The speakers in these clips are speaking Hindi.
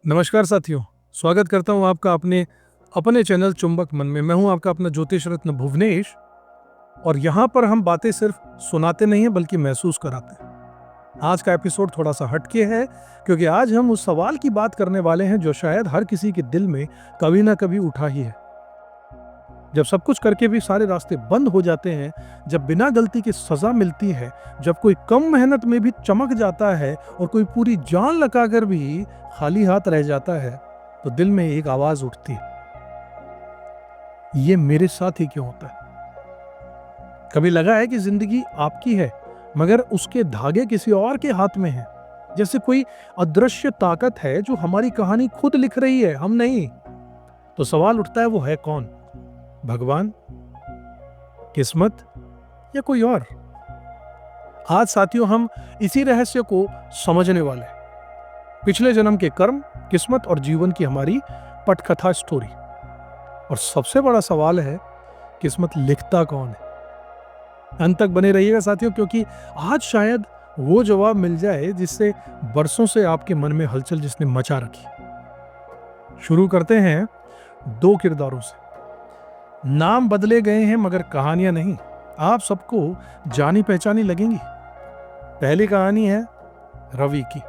नमस्कार साथियों, स्वागत करता हूं आपका अपने अपने चैनल चुंबक मन में। मैं हूं आपका अपना ज्योतिष रत्न भुवनेश और यहां पर हम बातें सिर्फ सुनाते नहीं हैं बल्कि महसूस कराते हैं। आज का एपिसोड थोड़ा सा हटके है क्योंकि आज हम उस सवाल की बात करने वाले हैं जो शायद हर किसी के दिल में कभी ना कभी उठा ही है। जब सब कुछ करके भी सारे रास्ते बंद हो जाते हैं, जब बिना गलती की सजा मिलती है, जब कोई कम मेहनत में भी चमक जाता है और कोई पूरी जान लगाकर भी खाली हाथ रह जाता है, तो दिल में एक आवाज उठती है, ये मेरे साथ ही क्यों होता है। कभी लगा है कि जिंदगी आपकी है मगर उसके धागे किसी और के हाथ में हैं, जैसे कोई अदृश्य ताकत है जो हमारी कहानी खुद लिख रही है, हम नहीं। तो सवाल उठता है, वो है कौन? भगवान, किस्मत या कोई और? आज साथियों हम इसी रहस्य को समझने वाले हैं। पिछले जन्म के कर्म, किस्मत और जीवन की हमारी पटकथा स्टोरी। और सबसे बड़ा सवाल है, किस्मत लिखता कौन है? अंत तक बने रहिएगा साथियों, क्योंकि आज शायद वो जवाब मिल जाए जिससे बरसों से आपके मन में हलचल जिसने मचा रखी। शुरू करते हैं दो किरदारों से। नाम बदले गए हैं मगर कहानियां नहीं। आप सबको जानी पहचानी लगेंगी। पहली कहानी है रवि की।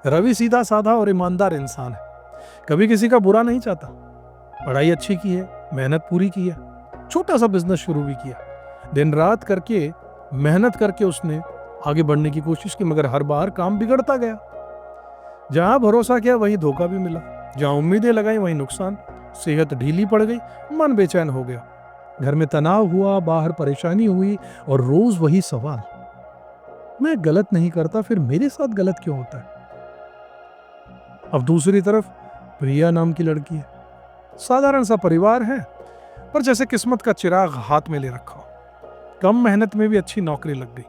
रवि सीधा साधा और ईमानदार इंसान है। कभी किसी का बुरा नहीं चाहता। पढ़ाई अच्छी की है, मेहनत पूरी की है, छोटा सा बिजनेस शुरू भी किया। दिन रात करके मेहनत करके उसने आगे बढ़ने की कोशिश की, मगर हर बार काम बिगड़ता गया। जहां भरोसा किया वहीं धोखा भी मिला, जहां उम्मीदें लगाई वहीं नुकसान। सेहत ढीली पड़ गई, मन बेचैन हो गया, घर में तनाव हुआ, बाहर परेशानी हुई और रोज वही सवाल, मैं गलत नहीं करता फिर मेरे साथ गलत क्यों होता है। अब दूसरी तरफ प्रिया नाम की लड़की है। साधारण सा परिवार है, पर जैसे किस्मत का चिराग हाथ में ले रखा हो। कम मेहनत में भी अच्छी नौकरी लग गई,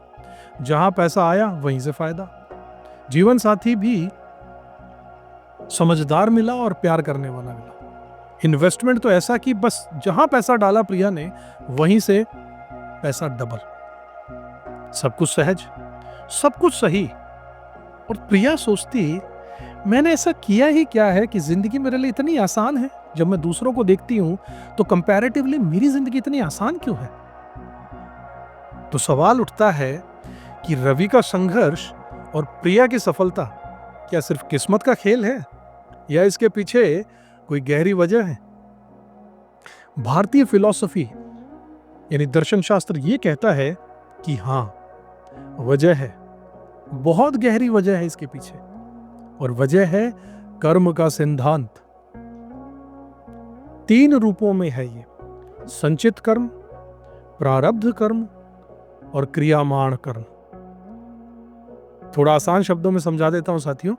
जहां पैसा आया वहीं से फायदा। जीवन साथी भी समझदार मिला और प्यार करने वाला मिला। इन्वेस्टमेंट तो ऐसा कि बस जहां पैसा डाला प्रिया ने वहीं से पैसा डबल। सब कुछ सहज, सब कुछ सही। और प्रिया सोचती, मैंने ऐसा किया ही क्या है कि जिंदगी मेरे लिए इतनी आसान है। जब मैं दूसरों को देखती हूं तो कंपैरेटिवली मेरी जिंदगी इतनी आसान क्यों है। तो सवाल उठता है कि रवि का संघर्ष और प्रिया की सफलता क्या सिर्फ किस्मत का खेल है या इसके पीछे कोई गहरी वजह है। भारतीय फिलॉसफी यानी दर्शन शास्त्र ये कहता है कि हां, वजह है, बहुत गहरी वजह है इसके पीछे। और वजह है कर्म का सिद्धांत। 3 रूपों में है ये, संचित कर्म, प्रारब्ध कर्म और क्रियामाण कर्म। थोड़ा आसान शब्दों में समझा देता हूं साथियों।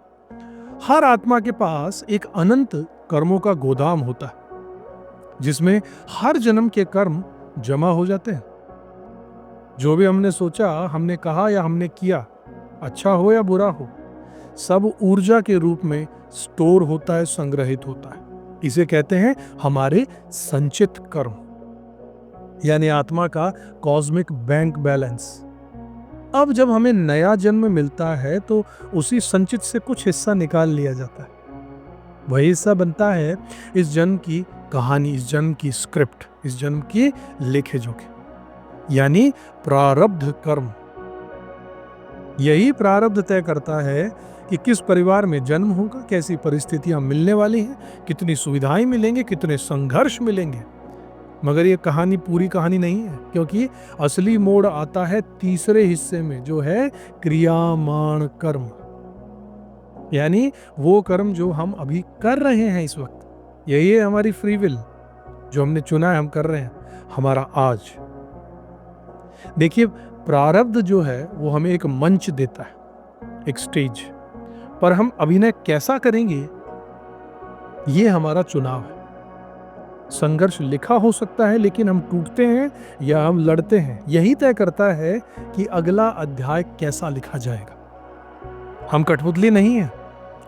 हर आत्मा के पास एक अनंत कर्मों का गोदाम होता है, जिसमें हर जन्म के कर्म जमा हो जाते हैं। जो भी हमने सोचा, हमने कहा या हमने किया, अच्छा हो या बुरा हो, सब ऊर्जा के रूप में स्टोर होता है, संग्रहित होता है। इसे कहते हैं हमारे संचित कर्म, यानी आत्मा का कॉस्मिक बैंक बैलेंस। अब जब हमें नया जन्म मिलता है तो उसी संचित से कुछ हिस्सा निकाल लिया जाता है। वही हिस्सा बनता है इस जन्म की कहानी, इस जन्म की स्क्रिप्ट, इस जन्म की लेखे जोखे, यानी प्रारब्ध कर्म। यही प्रारब्ध तय करता है कि किस परिवार में जन्म होगा, कैसी परिस्थितियां मिलने वाली हैं, कितनी सुविधाएं मिलेंगे, कितने संघर्ष मिलेंगे। मगर ये कहानी पूरी कहानी नहीं है, क्योंकि असली मोड़ आता है तीसरे हिस्से में, जो है क्रियामाण कर्म, यानी वो कर्म जो हम अभी कर रहे हैं इस वक्त। यही है हमारी फ्री विल, जो हमने चुना है, हम कर रहे हैं, हमारा आज। देखिए, प्रारब्ध जो है वो हमें एक मंच देता है, एक स्टेज, पर हम अभिनय कैसा करेंगे ये हमारा चुनाव है। संघर्ष लिखा हो सकता है, लेकिन हम टूटते हैं या हम लड़ते हैं, यही तय करता है कि अगला अध्याय कैसा लिखा जाएगा। हम कठपुतली नहीं है,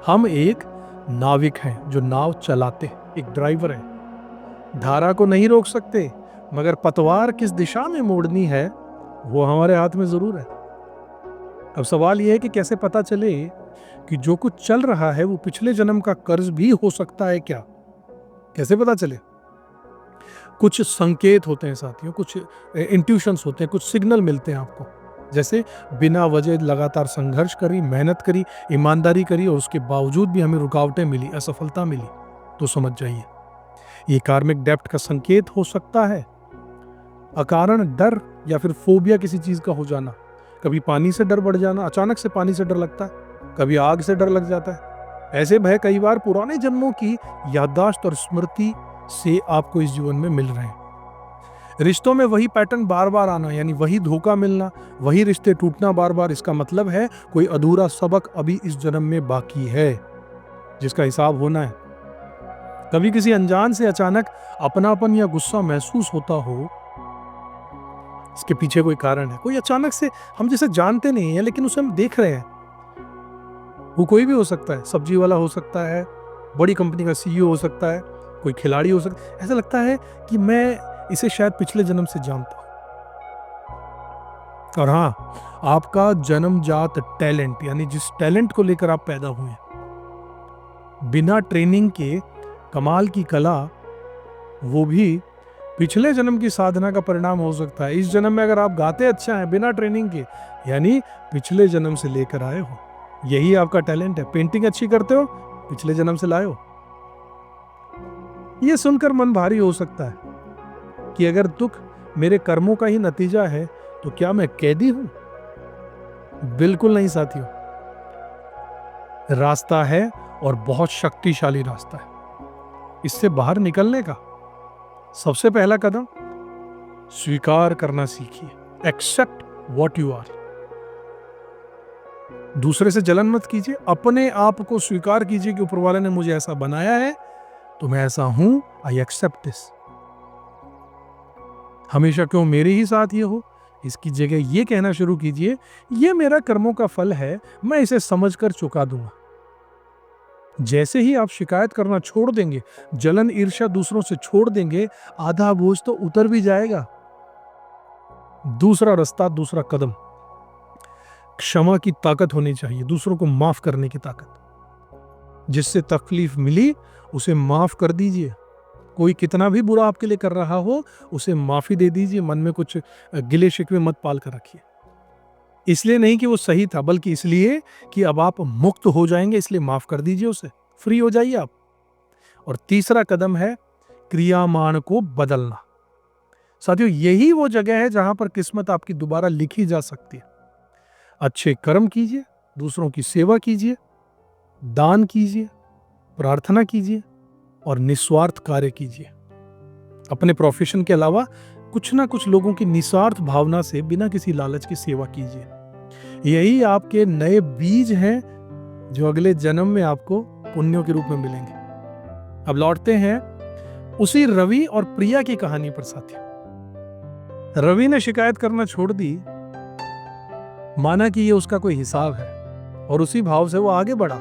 हम एक नाविक हैं जो नाव चलाते हैं, एक ड्राइवर है। धारा को नहीं रोक सकते, मगर पतवार किस दिशा में मोड़नी है वो हमारे हाथ में जरूर है। अब सवाल यह है कि कैसे पता चले कि जो कुछ चल रहा है वो पिछले जन्म का कर्ज भी हो सकता है क्या? कैसे पता चले? कुछ संकेत होते हैं साथियों, कुछ इंट्यूशंस होते हैं, कुछ सिग्नल मिलते हैं आपको। जैसे बिना वजह लगातार संघर्ष करी, मेहनत करी, ईमानदारी करी और उसके बावजूद भी हमें रुकावटें मिली, असफलता मिली, तो समझ जाइए ये कार्मिक डेप्ट का संकेत हो सकता है। अकारण डर या फिर फोबिया किसी चीज का हो जाना, कभी पानी से डर बढ़ जाना, अचानक से पानी से डर लगता है, कभी आग से डर लग जाता है। ऐसे भय कई बार पुराने जन्मों की याददाश्त और स्मृति से आपको इस जीवन में मिल रहे हैं। रिश्तों में वही पैटर्न बार बार आना, यानी वही धोखा मिलना, वही रिश्ते टूटना बार बार, इसका मतलब है कोई अधूरा सबक अभी इस जन्म में बाकी है जिसका हिसाब होना है। कभी किसी अनजान से अचानक अपनापन या गुस्सा महसूस होता हो, इसके पीछे कोई कारण है। कोई अचानक से हम जिसे जानते नहीं है लेकिन उसे हम देख रहे हैं, वो कोई भी हो सकता है, सब्जी वाला हो सकता है, बड़ी कंपनी का सीईओ हो सकता है, कोई खिलाड़ी हो सकता है। ऐसा लगता है कि मैं इसे शायद पिछले जन्म से जानता हूं। और हाँ, आपका जन्मजात टैलेंट, यानी जिस टैलेंट को लेकर आप पैदा हुए हैं, बिना ट्रेनिंग के कमाल की कला, वो भी पिछले जन्म की साधना का परिणाम हो सकता है। इस जन्म में अगर आप गाते अच्छा है बिना ट्रेनिंग के, यानी पिछले जन्म से लेकर आए हो, यही आपका टैलेंट है। पेंटिंग अच्छी करते हो, पिछले जन्म से लाए हो। यह सुनकर मन भारी हो सकता है कि अगर दुख मेरे कर्मों का ही नतीजा है तो क्या मैं कैदी हूं? बिल्कुल नहीं साथियों, रास्ता है और बहुत शक्तिशाली रास्ता है। इससे बाहर निकलने का सबसे पहला कदम स्वीकार करना सीखिए। Accept what you are. दूसरे से जलन मत कीजिए, अपने आप को स्वीकार कीजिए कि ऊपर वाले ने मुझे ऐसा बनाया है तो मैं ऐसा हूं। I accept this. हमेशा क्यों मेरे ही साथ ये हो, इसकी जगह ये कहना शुरू कीजिए, ये मेरा कर्मों का फल है, मैं इसे समझकर चुका दूंगा। जैसे ही आप शिकायत करना छोड़ देंगे, जलन ईर्ष्या दूसरों से छोड़ देंगे, आधा बोझ तो उतर भी जाएगा। दूसरा रास्ता, दूसरा कदम, क्षमा की ताकत होनी चाहिए, दूसरों को माफ करने की ताकत। जिससे तकलीफ मिली उसे माफ कर दीजिए। कोई कितना भी बुरा आपके लिए कर रहा हो, उसे माफी दे दीजिए। मन में कुछ गिले शिकवे मत पाल कर रखिए। इसलिए नहीं कि वो सही था, बल्कि इसलिए कि अब आप मुक्त हो जाएंगे, इसलिए माफ कर दीजिए उसे, फ्री हो जाइए आप। और तीसरा कदम है क्रियामान को बदलना। साथियों, यही वो जगह है जहां पर किस्मत आपकी दोबारा लिखी जा सकती है। अच्छे कर्म कीजिए, दूसरों की सेवा कीजिए, दान कीजिए, प्रार्थना कीजिए और निस्वार्थ कार्य कीजिए। अपने प्रोफेशन के अलावा कुछ ना कुछ लोगों की निस्वार्थ भावना से बिना किसी लालच की सेवा कीजिए। यही आपके नए बीज हैं जो अगले जन्म में आपको पुण्यों के रूप में मिलेंगे। अब लौटते हैं उसी रवि और प्रिया की कहानी पर साथियों। रवि ने शिकायत करना छोड़ दी, माना कि ये उसका कोई हिसाब है, और उसी भाव से वो आगे बढ़ा,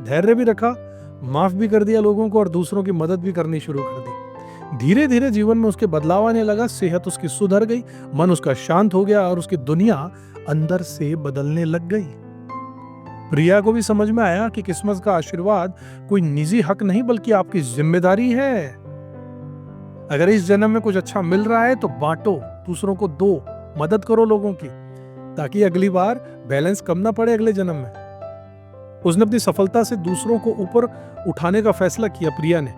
धैर्य भी रखा, माफ भी कर दिया लोगों को और दूसरों की मदद भी करनी शुरू कर दी। धीरे धीरे जीवन में उसके बदलाव आने लगा, सेहत उसकी सुधर गई, मन उसका शांत हो गया और उसकी दुनिया अंदर से बदलने लग गई। प्रिया को भी समझ में आया कि किस्मत का आशीर्वाद कोई निजी हक नहीं बल्कि आपकी जिम्मेदारी है। अगर इस जन्म में कुछ अच्छा मिल रहा है तो बांटो, दूसरों को दो, मदद करो लोगों की, ताकि अगली बार बैलेंस कम ना पड़े अगले जन्म में। उसने अपनी सफलता से दूसरों को ऊपर उठाने का फैसला किया, प्रिया ने,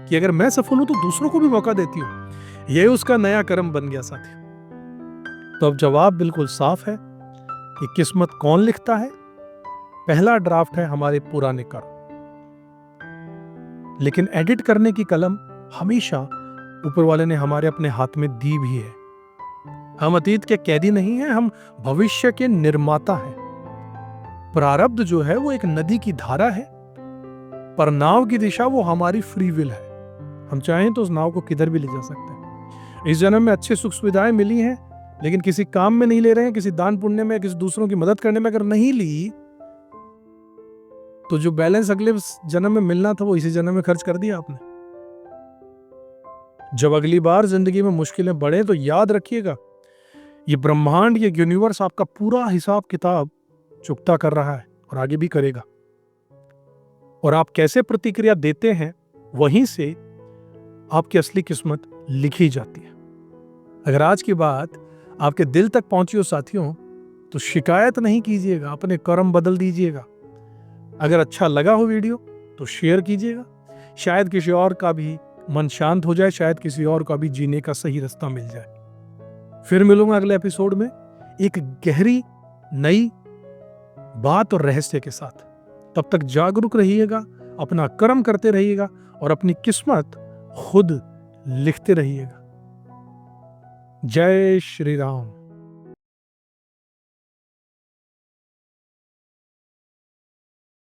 कि अगर मैं सफल हूं तो दूसरों को भी मौका देती हूं। यह उसका नया कर्म बन गया साथियों। तो अब जवाब बिल्कुल साफ है कि किस्मत कौन लिखता है। पहला ड्राफ्ट है हमारे पुराने कर्म, लेकिन एडिट करने की कलम हमेशा ऊपर वाले ने हमारे अपने हाथ में दी भी है। हम अतीत के कैदी नहीं हैं, हम भविष्य के निर्माता हैं। प्रारब्ध जो है वो एक नदी की धारा है, पर नाव की दिशा वो हमारी फ्री विल है। हम चाहें तो उस नाव को किधर भी ले जा सकते हैं। इस जन्म में अच्छी सुख सुविधाएं मिली हैं, लेकिन किसी काम में नहीं ले रहे हैं, किसी दान पुण्य में, किसी दूसरों की मदद करने में अगर नहीं ली, तो जो बैलेंस अगले जन्म में मिलना था वो इसी जन्म में खर्च कर दिया आपने। जब अगली बार जिंदगी में मुश्किलें बढ़े तो याद रखिएगा, ये ब्रह्मांड, ये यूनिवर्स आपका पूरा हिसाब किताब चुकता कर रहा है और आगे भी करेगा। और आप कैसे प्रतिक्रिया देते हैं, वहीं से आपकी असली किस्मत लिखी जाती है। अगर आज की बात आपके दिल तक पहुंची हो साथियों, तो शिकायत नहीं कीजिएगा, अपने कर्म बदल दीजिएगा। अगर अच्छा लगा हो वीडियो तो शेयर कीजिएगा, शायद किसी और का भी मन शांत हो जाए, शायद किसी और का भी जीने का सही रास्ता मिल जाए। फिर मिलूंगा अगले एपिसोड में एक गहरी नई बात और रहस्य के साथ। तब तक जागरूक रहिएगा, अपना कर्म करते रहिएगा और अपनी किस्मत खुद लिखते रहिएगा। जय श्री राम।